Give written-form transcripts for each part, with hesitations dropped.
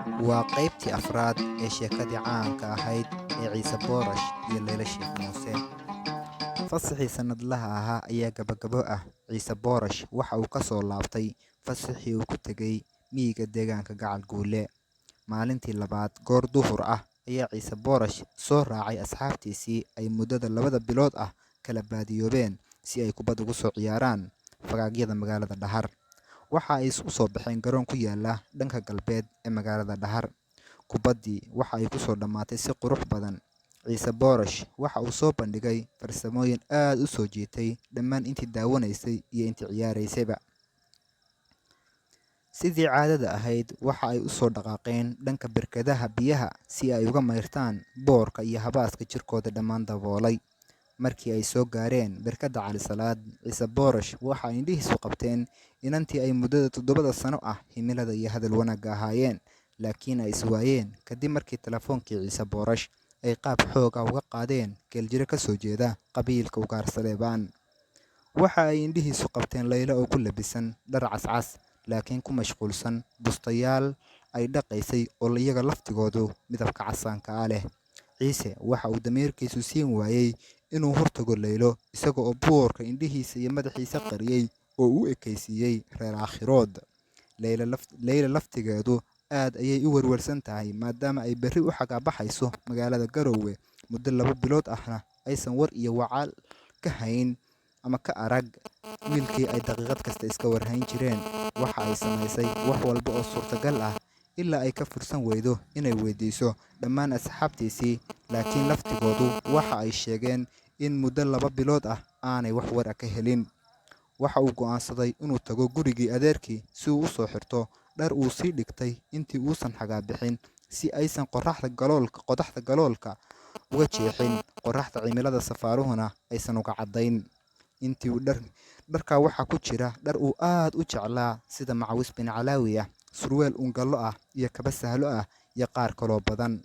Waa qaybtii afraad ee sheekadii caanka ahayd ee Ciise Boorash iyo Layla Sheekh Muuse. Fasaxii sanadlaha ahaa ayaa gabagabo ah. Ciise Boorash waxa uu ka soo laabtay fasaxii uu ku tegay miyiga deegaanka Gacal Guule. Maalintii labaad goor duhur ah ayaa Ciise Boorash soo raacay asxaabtiisii ay muddada 2 bilood ah kala baadiyoobeen si ay kubad ugu soo ciyaaraan fagaagyada magaalada Dhahar. Waxa ay u soo baxeen garoon ku yaala dhanka galbeed ee magaalada Dhahar. Kubaddii waxa ay ku soo dhammaatay si qurux badan. Ciise Boorash waxa uu soo bandhigay farsamooyin aad u soo jiitay dhammaan intii daawanaysay iyo intii ciyaaraysayba. Sidii caadada ahayd, waxa ay u soo dhaqaaqeen dhanka barkadaha biyaha si ay uga mayrtaan boorka iyo habaaska jirkooda dhammaan daboolay. Markii ay soo gaareen barkadda Cali Salaad, Ciise Boorash waxa ay indhihiisu qabteen inantii ay muddada 7 sano ah himilada iyo hadal wanaagga ahaayeen, laakiin ay is waayeen kadib markii telefoonkii Ciise Boorash ay qaab xoog ah uga qaadeen geeljire ka soo jeeda qabiilka Ugaar Saleebaan. Waxa ay indhihiisu qabteen Layla oo ku labisan dhar cascas, laakiin ku mashquulsan bustayaal ay dhaqaysay oo iyaga laftigoodu midabka casaanka ah leh. Ciise waxa uu damiirkiisu siin waayay inuu hortago Laylo, isaga oo boorka indhihiisa iyo madaxiisa qariyay oo u ekaysiiyey reer aakhirood. Layla laftigeedu aad ayay u warwarsan tahay maadaama ay berri u xagaabaxayso magaalada Garowe muddo 2 bilood ahna aysan war iyo wacaal ka hayn ama ka arag wiilkii ay daqiiqad kasta iska warhayn jireen. Waxa ay samaysay wax walba oo suurtagal ah ilaa ay ka fursan weydo inay weydiiso dhammaan asxaabtiisii, laakiin laftigoodu waxa ay sheegeen in muddo 2 bilood ah aanay wax war ah ka helin. Waxa uu go'aansaday inuu tago gurigii adeerkii si uu u soo xirto dhar uu sii dhigtay intii uusan xagaabixin, si aysan qodaxda galoolka uga jeexin, qorraxda cimilada safaaruhuna aysan uga caddayn. Dharka waxaa ku jira dhar uu aad u jeclaa sida macawis bin calaawi ah, surweel ungallo ah iyo kaba sahlo ah iyo qaar kaloo badan.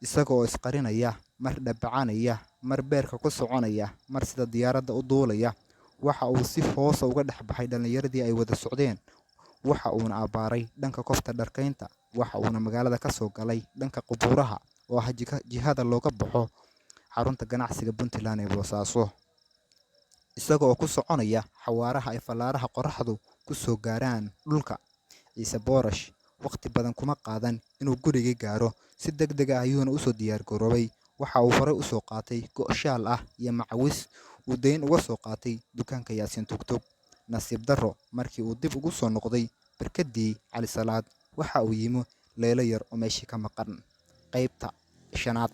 Isaga oo isqarinaya, mar dhabacanaya, mar beerka ku soconaya, mar sida diyaaradda u duulaya, waxa uu si hoos uga dhex baxay dhallinyaradii ay wada socdeen. Waxa uuna abbaaray dhanka kofta dharkaynta. Waxa uuna magaalada ka soo galay dhanka qubuuraha oo ah jihada looga baxo xarunta ganacsiga Puntland ee Boosaaso. Isaga oo ku soconaya xawaaraha ay fallaaraha qorraxdu ku soo gaaraan dhulka. Ciise Boorash waqti badan kuma qaadan inuu gurigii gaaro. Si degdeg ah ayuuna u soo diyaar garoobay. Waxa uu horey u soo qaatay go' shaal ah iyo macawis uu dayn uga soo qaatay dukaanka Yaasiin Tugtug. Nasiib darro, markii uu dib ugu soo noqday barkaddii Cali Salaad, waxa uu yimi Laylo yar oo meeshii ka maqan. Qaybta 5.